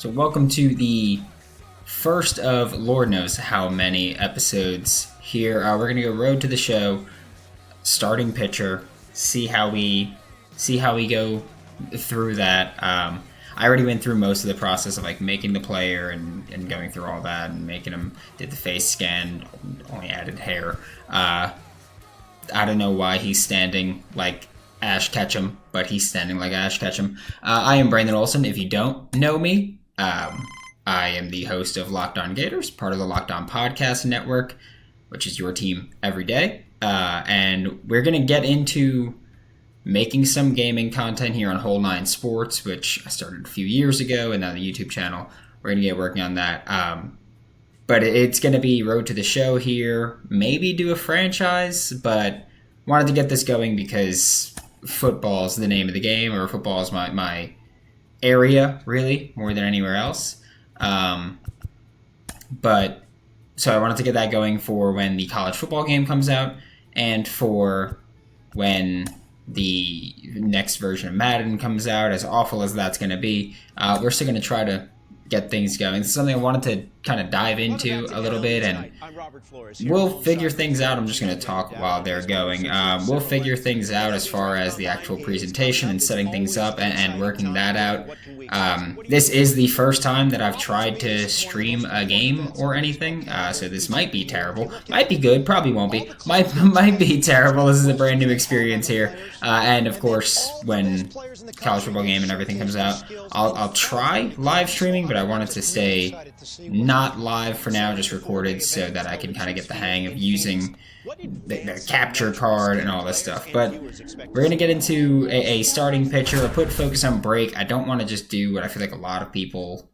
So welcome to the first of Lord knows how many episodes here. We're gonna go road to the show, starting pitcher, see how we go through that. I already went through most of the process of like making the player and going through all that and making him, did the face scan, only added hair. I don't know why he's standing like Ash Ketchum, but he's standing like Ash Ketchum. I am Brandon Olson. If you don't know me, I am the host of Locked On Gators, part of the Locked On Podcast Network, which is your team every day. And we're going to get into making some gaming content here on Whole 9 Sports, which I started a few years ago, and now the YouTube channel. We're going to get working on that. But it's going to be road to the show here, maybe do a franchise, but wanted to get this going because football is the name of the game, or football is my area, really, more than anywhere else. But so I wanted to get that going for when the college football game comes out, and for when the next version of Madden comes out, as awful as that's going to be. We're still going to try to get things going. It's something I wanted to kind of dive into a little bit, and we'll figure things out. I'm just going to talk while they're going. We'll figure things out as far as the actual presentation and setting things up and working that out. This is the first time that I've tried to stream a game or anything, so this might be terrible. Might be good, probably won't be. Might be terrible. This is a brand new experience here. And of course, when college football game and everything comes out, I'll try live streaming, but I wanted to stay not live for now, just recorded, so that I can kind of get the hang of using the capture card and all this stuff. But we're going to get into a starting pitcher, put focus on break. I don't want to just do what I feel like a lot of people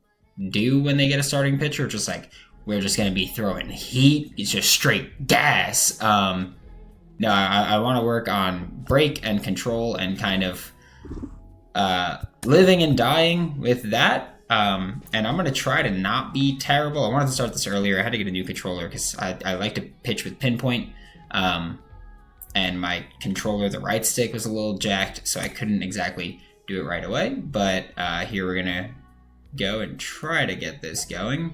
do when they get a starting pitcher, just like, we're just going to be throwing heat. It's just straight gas. No, I want to work on break and control and kind of living and dying with that. And I'm going to try to not be terrible. I wanted to start this earlier. I had to get a new controller because I like to pitch with pinpoint. And my controller, the right stick, was a little jacked, so I couldn't exactly do it right away. But here we're going to go and try to get this going.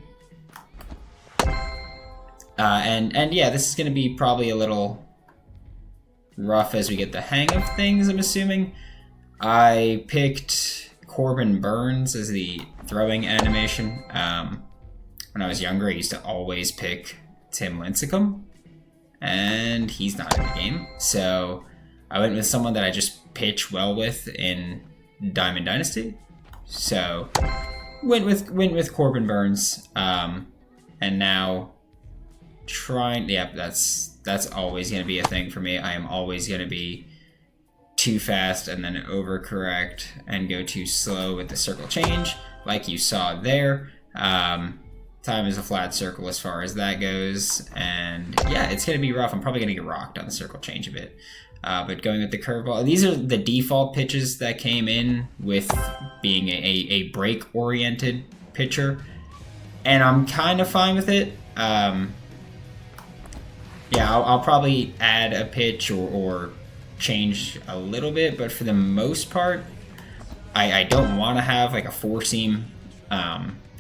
And yeah, this is going to be probably a little rough as we get the hang of things, I'm assuming. I picked Corbin Burns as the throwing animation. When I was younger, I used to always pick Tim Lincecum, and he's not in the game. So I went with someone that I just pitch well with in Diamond Dynasty. So went with Corbin Burns, and now trying. Yeah, that's always going to be a thing for me. I am always going to be too fast and then overcorrect and go too slow with the circle change, like you saw there. Time is a flat circle as far as that goes, and yeah, it's going to be rough. I'm probably going to get rocked on the circle change a bit, but going with the curveball. These are the default pitches that came in with being a break-oriented pitcher, and I'm kind of fine with it. Yeah, I'll probably add a pitch or change a little bit, but for the most part, I don't want to have like a four-seam,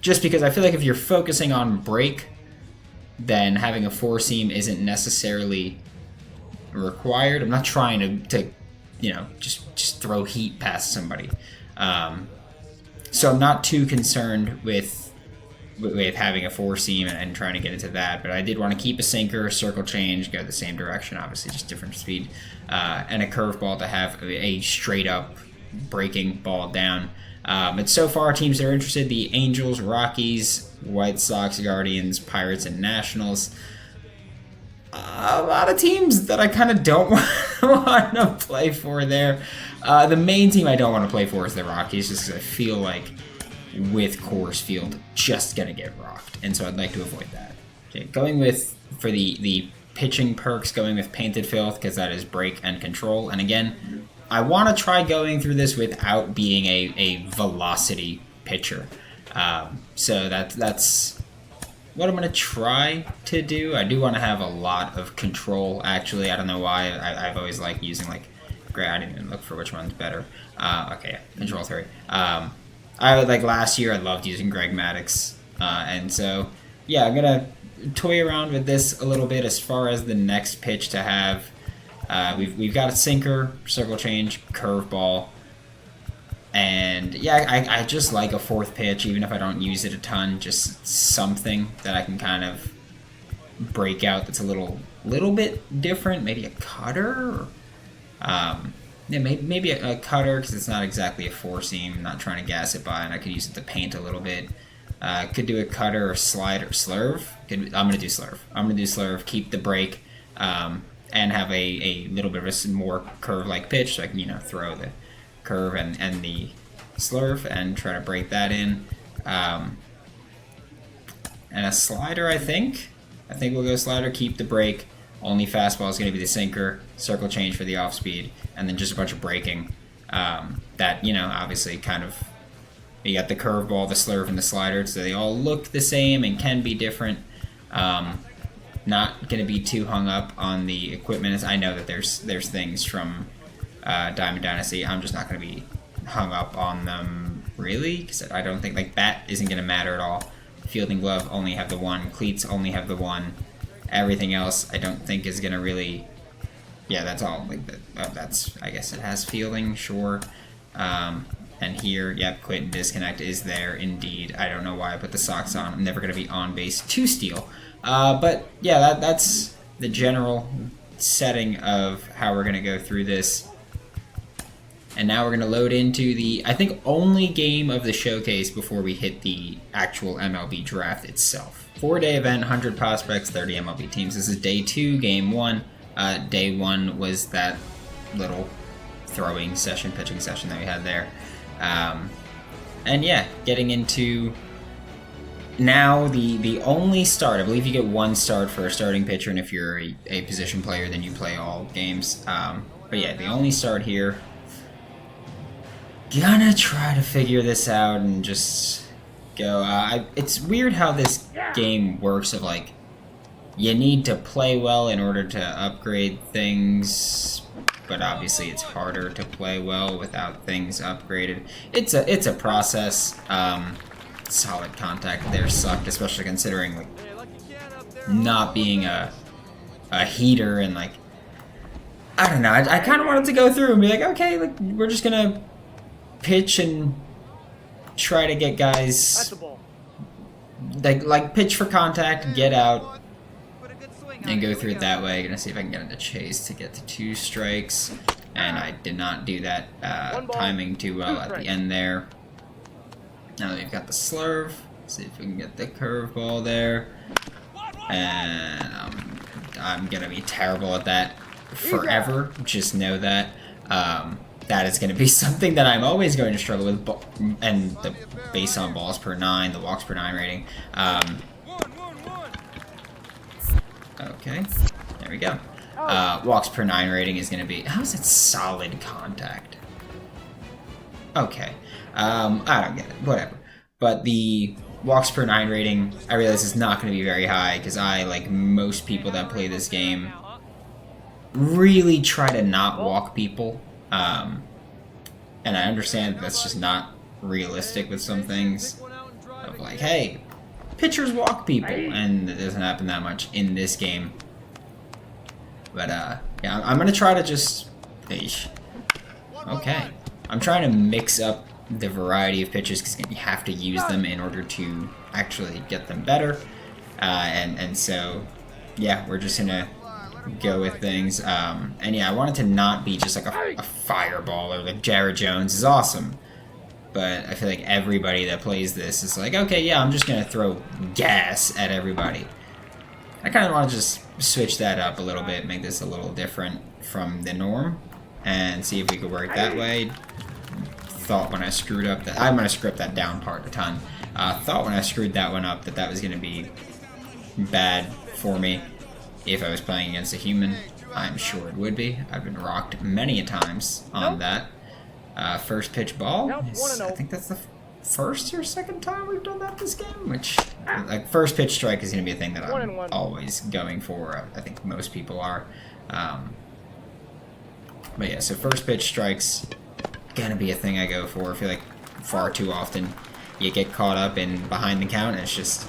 just because I feel like if you're focusing on break, then having a four-seam isn't necessarily required. I'm not trying to just throw heat past somebody, so I'm not too concerned with having a four-seam and trying to get into that, but I did want to keep a sinker, circle change, go the same direction, obviously just different speed, and a curveball to have a straight-up breaking ball down. But so far, teams that are interested: the Angels, Rockies, White Sox, Guardians, Pirates, and Nationals. A lot of teams that I kind of don't want to play for there. The main team I don't want to play for is the Rockies, just because I feel like with Coors Field just gonna get rocked, and so I'd like to avoid that. Okay, going with, for the pitching perks, going with Painted Filth, because that is break and control. And again, I want to try going through this without being a velocity pitcher, so that's what I'm going to try to do. I do want to have a lot of control, actually. I don't know why. I've always liked using, like, I didn't even look for which one's better. Okay, control 3. like last year I loved using Greg Maddux, and so yeah, I'm gonna toy around with this a little bit as far as the next pitch to have. We've got a sinker, circle change, curveball, and yeah, I just like a fourth pitch, even if I don't use it a ton, just something that I can kind of break out that's a little bit different. Maybe a cutter, or, yeah, maybe a cutter, because it's not exactly a four seam. I'm not trying to gas it by, and I could use it to paint a little bit. Could do a cutter or slide or slurve. I'm gonna do slurve. I'm gonna do slurve. Keep the break, and have a little bit of a more curve-like pitch, so I can throw the curve and the slurve and try to break that in. And a slider, I think we'll go slider. Keep the break. Only fastball is going to be the sinker. Circle change for the off speed, and then just a bunch of breaking. That obviously kind of. You got the curveball, the slurve, and the slider, so they all look the same and can be different. Not going to be too hung up on the equipment. I know that there's things from Diamond Dynasty. I'm just not going to be hung up on them, really, because I don't think, like, bat isn't going to matter at all. Fielding glove only have the one. Cleats only have the one. Everything else I don't think is going to really... Yeah, that's all. Like that's, I guess it has fielding, sure. And here, yep, quit and disconnect is there indeed. I don't know why I put the socks on. I'm never going to be on base to steal. But yeah, that's the general setting of how we're going to go through this. And now we're going to load into the, I think, only game of the showcase before we hit the actual MLB draft itself. 4-day event, 100 prospects, 30 MLB teams. This is day 2, game 1. Day 1 was that little throwing session, pitching session that we had there. And yeah, getting into now the only start. I believe you get 1 start for a starting pitcher, and if you're a position player, then you play all games. But yeah, the only start here. Gonna try to figure this out and just go. It's weird how this game works. Of like, you need to play well in order to upgrade things, but obviously it's harder to play well without things upgraded. It's a process. Solid contact there sucked, especially considering like not being a heater, and like I don't know. I kind of wanted to go through and be like, okay, like we're just gonna pitch and try to get guys like pitch for contact, get out, and go through it that way. Gonna see if I can get into chase to get to 2 strikes, and I did not do that timing too well at the end there. Now that we've got the slurve, see if we can get the curveball there, and I'm gonna be terrible at that forever. Just know that. That is going to be something that I'm always going to struggle with, and the base on balls per 9, the walks per 9 rating. Okay, there we go. Walks per 9 rating is going to be... How's it solid contact? Okay, I don't get it, whatever. But the walks per 9 rating, I realize is not going to be very high, because I, like most people that play this game, really try to not walk people. And I understand that's just not realistic with some things. Of like, hey, pitchers walk people, and it doesn't happen that much in this game. But yeah, I'm gonna try to just. Okay, I'm trying to mix up the variety of pitches because you have to use them in order to actually get them better. And so, yeah, we're just gonna go with things, and yeah, I want it to not be just like a fireball, or like Jared Jones is awesome, but I feel like everybody that plays this is like, okay, yeah, I'm just gonna throw gas at everybody. I kind of want to just switch that up a little bit, make this a little different from the norm, and see if we could work that way. Thought when I screwed up that I'm gonna screw up that down part a ton. Thought when I screwed that one up that was gonna be bad for me. If I was playing against a human, I'm sure it would be. I've been rocked many a times on that. First pitch ball. I think that's the first or second time we've done that this game. Which, like, first pitch strike is going to be a thing that I'm always going for. I think most people are. But yeah, so first pitch strikes gonna be a thing I go for. I feel like far too often you get caught up in behind the count, and it's just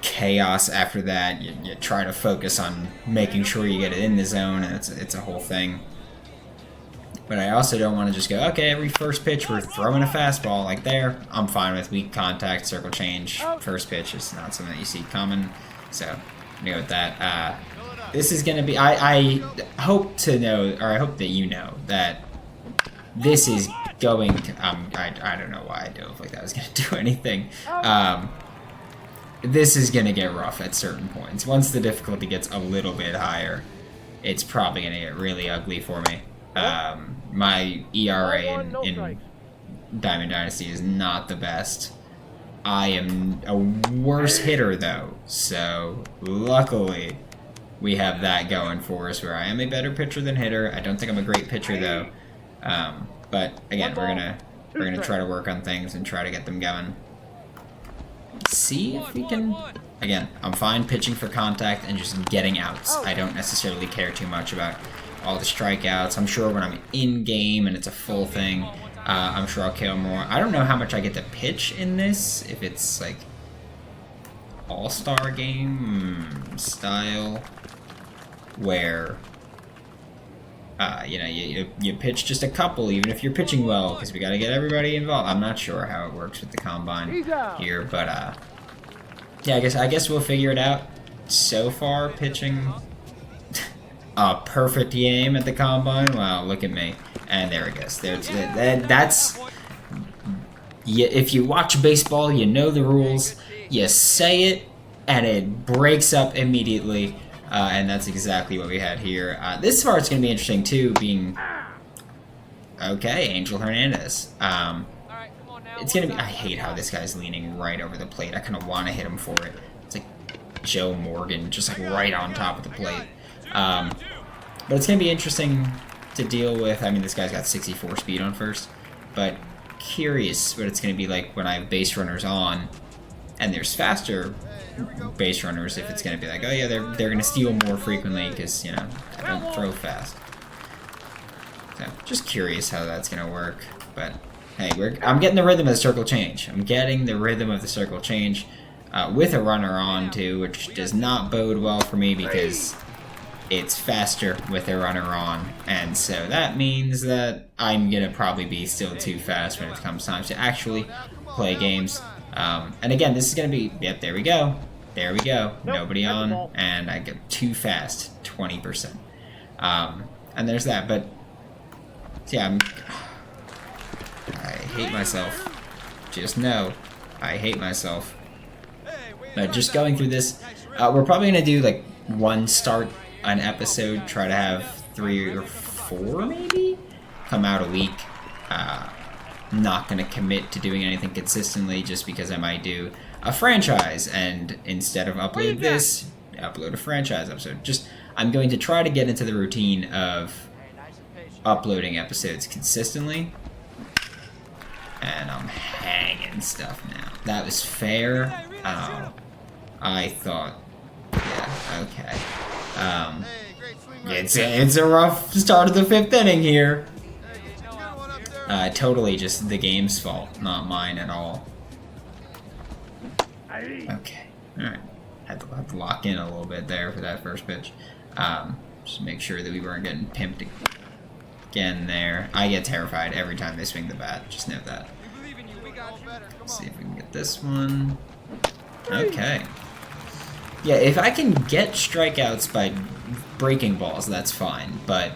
chaos after that. You try to focus on making sure you get it in the zone, and it's a whole thing. But I also don't want to just go, okay, every first pitch we're throwing a fastball. Like there, I'm fine with weak contact, circle change. First pitch is not something that you see common. So I'm gonna go with that. This is gonna be, I hope to know, or I hope that you know, that this is going to, I don't know why I dove like that was gonna do anything. This is gonna get rough at certain points. Once the difficulty gets a little bit higher, it's probably gonna get really ugly for me. My ERA in Diamond Dynasty is not the best. I am a worse hitter though, so luckily we have that going for us, where I am a better pitcher than hitter. I don't think I'm a great pitcher though, but again, we're gonna try to work on things and try to get them going. See if we can. Again, I'm fine pitching for contact and just getting outs. I don't necessarily care too much about all the strikeouts. I'm sure when I'm in game and it's a full thing, I'm sure I'll kill more. I don't know how much I get to pitch in this, if it's like all-star game style, where you know, you pitch just a couple, even if you're pitching well, because we got to get everybody involved. I'm not sure how it works with the combine here, but yeah, I guess we'll figure it out. So far, pitching a perfect game at the combine. Wow, look at me. And there it goes. That's if you watch baseball, you know the rules. You say it, and it breaks up immediately. And that's exactly what we had here. This part's going to be interesting, too, being... Okay, Angel Hernandez. It's going to be... I hate how this guy's leaning right over the plate. I kind of want to hit him for it. It's like Joe Morgan, just like right on top of the plate. But it's going to be interesting to deal with. I mean, this guy's got 64 speed on first. But curious what it's going to be like when I have base runners on. And there's faster base runners, if it's going to be like, oh yeah, they're going to steal more frequently because, you know, I don't throw fast. So, just curious how that's going to work. But, hey, I'm getting the rhythm of the circle change. I'm getting the rhythm of the circle change with a runner on, too, which does not bode well for me because it's faster with a runner on. And so that means that I'm going to probably be still too fast when it comes time to actually play games. And again, this is going to be, yep, there we go. There we go. Nobody on, and I go too fast, 20%. And there's that, but, yeah, I hate myself. Just know, I hate myself. But just going through this, we're probably going to do, like, one start an episode, try to have 3 or 4, maybe, come out a week. Not going to commit to doing anything consistently just because I might do a franchise, and instead of upload this, upload a franchise episode. Just, I'm going to try to get into the routine of uploading episodes consistently. And I'm hanging stuff now. That was fair. Oh, I thought, yeah, okay. It's a rough start of the 5th inning here. Totally just the game's fault, not mine at all. Okay, alright. Had to lock in a little bit there for that first pitch. Just make sure that we weren't getting pimped again there. I get terrified every time they swing the bat, just note that. Let's see if we can get this one. Okay. Yeah, if I can get strikeouts by breaking balls, that's fine, but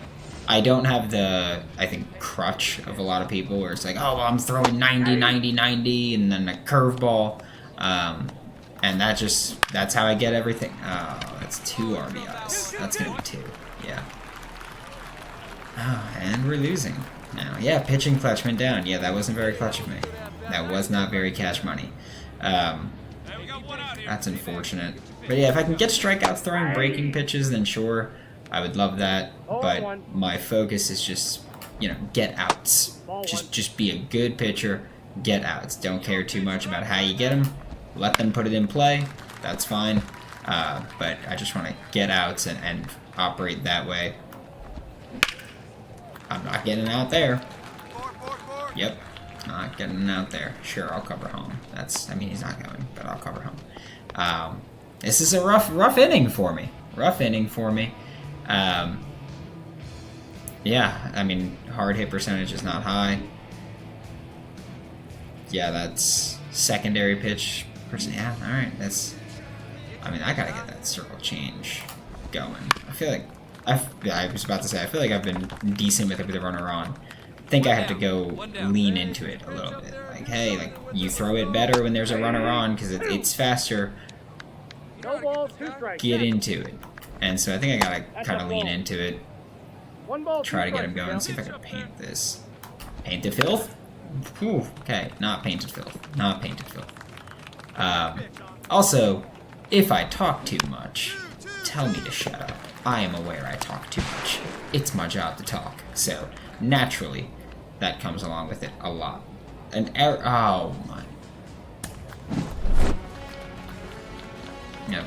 I don't have the, I think, crutch of a lot of people where it's like, oh, well, I'm throwing 90, 90, 90, and then a curveball. And that's how I get everything. Oh, that's 2 RBIs. That's going to be 2. Yeah. Oh, and we're losing now. Yeah, pitching clutch went down. Yeah, that wasn't very clutch of me. That was not very cash money. That's unfortunate. But yeah, if I can get strikeouts throwing breaking pitches, then sure, I would love that. But my focus is just, you know, get outs. Just be a good pitcher, get outs. Don't care too much about how you get them. Let them put it in play. That's fine. But I just want to get outs and operate that way. I'm not getting out there. Yep. not getting out there. Sure, I'll cover home. I mean, he's not going, but I'll cover home. This is a rough inning for me. Yeah, I mean, hard hit percentage is not high. Yeah, that's secondary pitch. Yeah, all right. I mean, I gotta get that circle change going. I feel like I was about to say I feel like I've been decent with it with a runner on. I think I have to go lean into it a little bit. Like, hey, like you throw it better when there's a runner on because it's faster. Get into it, and so I think I gotta kind of lean into it. Try to get him going. See if I can paint this. Painted filth. Ooh, okay, not painted filth. Not painted filth. Also, if I talk too much, tell me to shut up. I am aware I talk too much. It's my job to talk. So, naturally, that comes along with it a lot. An error. Oh, my. Okay.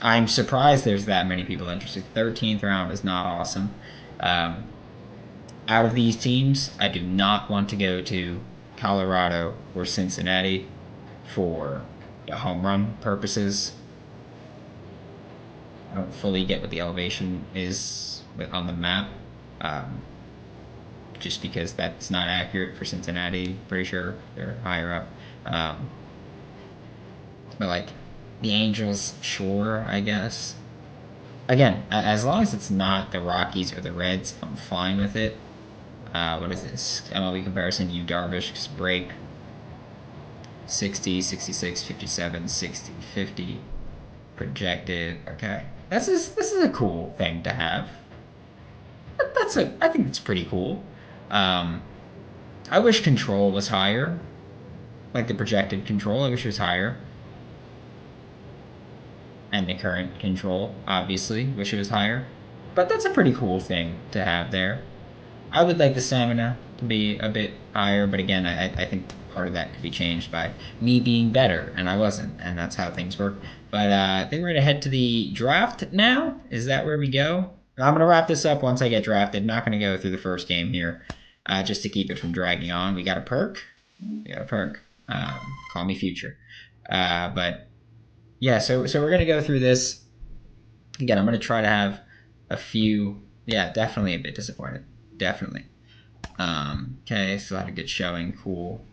I'm surprised there's that many people interested. 13th round is not awesome. Out of these teams, I do not want to go to Colorado or Cincinnati for home run purposes. I don't fully get what the elevation is on the map, just because that's not accurate for Cincinnati. Pretty sure they're higher up. But like the Angels, sure, I guess. Again, as long as it's not the Rockies or the Reds, I'm fine with it. What is this? MLB comparison, Yu Darvish break 60, 66, 57, 60, 50 projected. Okay. This is a cool thing to have. I think it's pretty cool. I wish control was higher. Like the projected control, I wish it was higher. And the current control, obviously, wish it was higher. But that's a pretty cool thing to have there. I would like the stamina to be a bit higher, but again, I think part of that could be changed by me being better, and I wasn't, and that's how things work. But I think we're going to head to the draft now. Is that where we go? I'm going to wrap this up once I get drafted. Not going to go through the first game here, just to keep it from dragging on. We got a perk. Call me future. But yeah, so we're going to go through this. Again, I'm going to try to have a few. Yeah, definitely a bit disappointed. Definitely. Okay, so I had a good showing. Cool.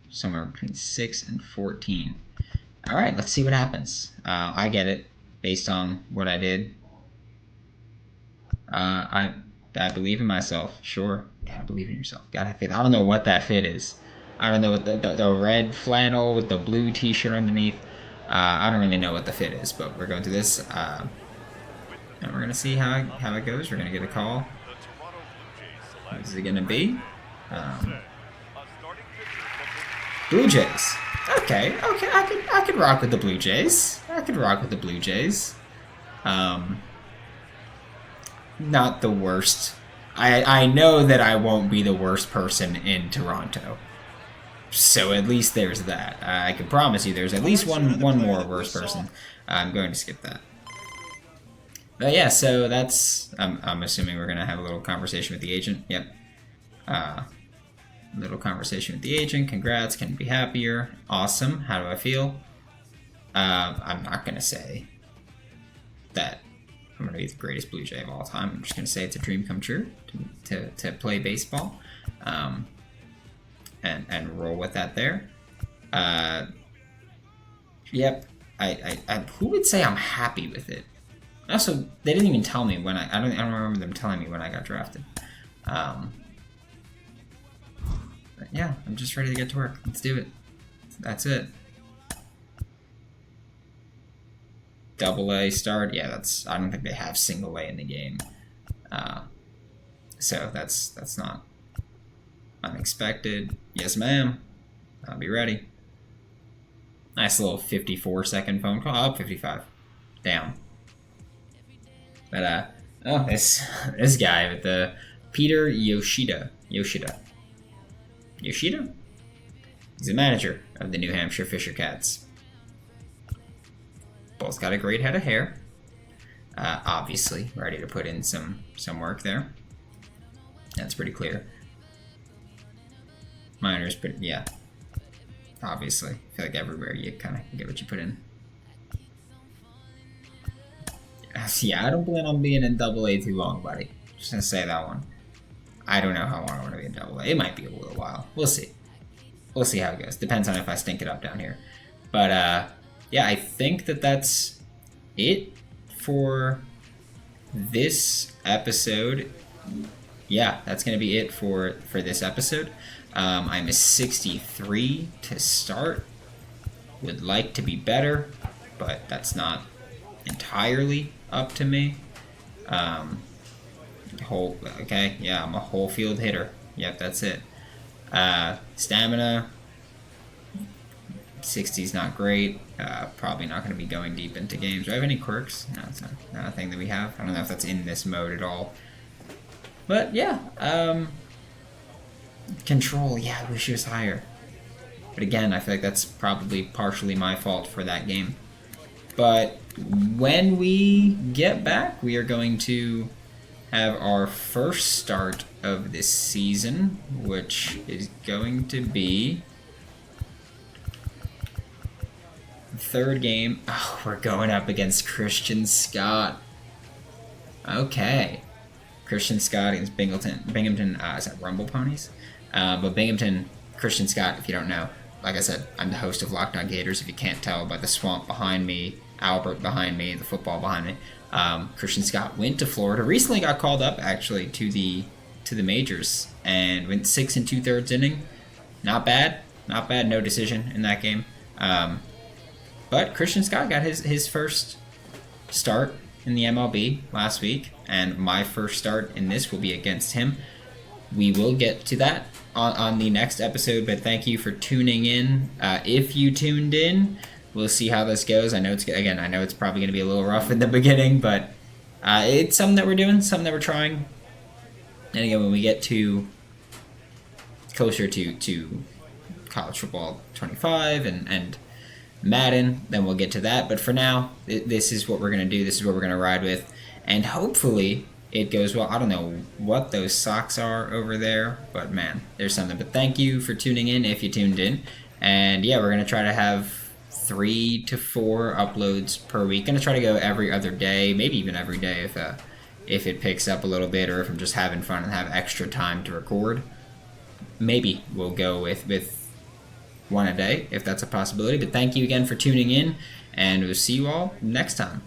Somewhere between 6 and 14. All right, let's see what happens. I get it based on what I did. I believe in myself. Sure. Gotta believe in yourself. Gotta have faith. I don't know what that fit is. I don't know what the red flannel with the blue t-shirt underneath. I don't really know what the fit is, but we're going through this. And we're going to see how it goes. We're going to get a call. What is it going to be? Blue Jays. Okay. I could rock with the Blue Jays. Not the worst. I know that I won't be the worst person in Toronto. So at least there's that. I can promise you there's at least one more worse person. I'm going to skip that. But yeah, so that's... I'm assuming we're going to have a little conversation with the agent. Yep. Little conversation with the agent. Congrats. Couldn't be happier. Awesome. How do I feel? I'm not going to say that I'm going to be the greatest Blue Jay of all time. I'm just going to say it's a dream come true to play baseball. And roll with that there. Yep. I who would say I'm happy with it? Also, they didn't even tell me when I don't remember them telling me when I got drafted. But yeah, I'm just ready to get to work. Let's do it. That's it. AA start. Yeah, I don't think they have single A in the game. So that's not unexpected. Yes, ma'am. I'll be ready. Nice little 54-second phone call. Oh, 55. Down. But this guy with the Peter Yoshida. Yoshida? He's the manager of the New Hampshire Fisher Cats. Both got a great head of hair. Obviously, ready to put in some work there. That's pretty clear. minors, but yeah, obviously, I feel like everywhere you kind of get what you put in. Yeah, I don't plan on being in Double A too long, buddy. Just gonna say that one. I don't know how long I want to be in Double A. It might be a little while. We'll see. We'll see how it goes. Depends on if I stink it up down here. But yeah, I think that's it for this episode. Yeah, that's gonna be it for this episode. I'm a 63 to start. Would like to be better, but that's not entirely up to me. Okay, yeah, I'm a whole field hitter. Yep, that's it. Stamina, 60's not great. Probably not going to be going deep into games. Do I have any quirks? No, it's not a thing that we have. I don't know if that's in this mode at all. But yeah, control, yeah, I wish it was higher. But again, I feel like that's probably partially my fault for that game. But when we get back, we are going to have our first start of this season, which is going to be the third game. Oh, we're going up against Christian Scott. Okay. Christian Scott against Binghamton, is that Rumble Ponies? But Binghamton, Christian Scott, if you don't know, like I said, I'm the host of Locked On Gators, if you can't tell by the swamp behind me, Albert behind me, the football behind me. Christian Scott went to Florida. Recently got called up actually to the majors and went 6 2/3 inning. Not bad. No decision in that game. But Christian Scott got his first start in the MLB last week, and my first start in this will be against him. We will get to that on the next episode, but thank you for tuning in. If you tuned in, we'll see how this goes. I know it's probably going to be a little rough in the beginning, but it's something that we're doing, something that we're trying. And again, when we get to closer to college football 25 and Madden, then we'll get to that. But for now, this is what we're going to do. This is what we're going to ride with. And hopefully it goes well. I don't know what those socks are over there, but man, there's something. But thank you for tuning in if you tuned in. And yeah, we're going to try to have 3 to 4 uploads per week. Gonna try to go every other day, maybe even every day if it picks up a little bit, or if I'm just having fun and have extra time to record. Maybe we'll go with one a day if that's a possibility. But thank you again for tuning in, and we'll see you all next time.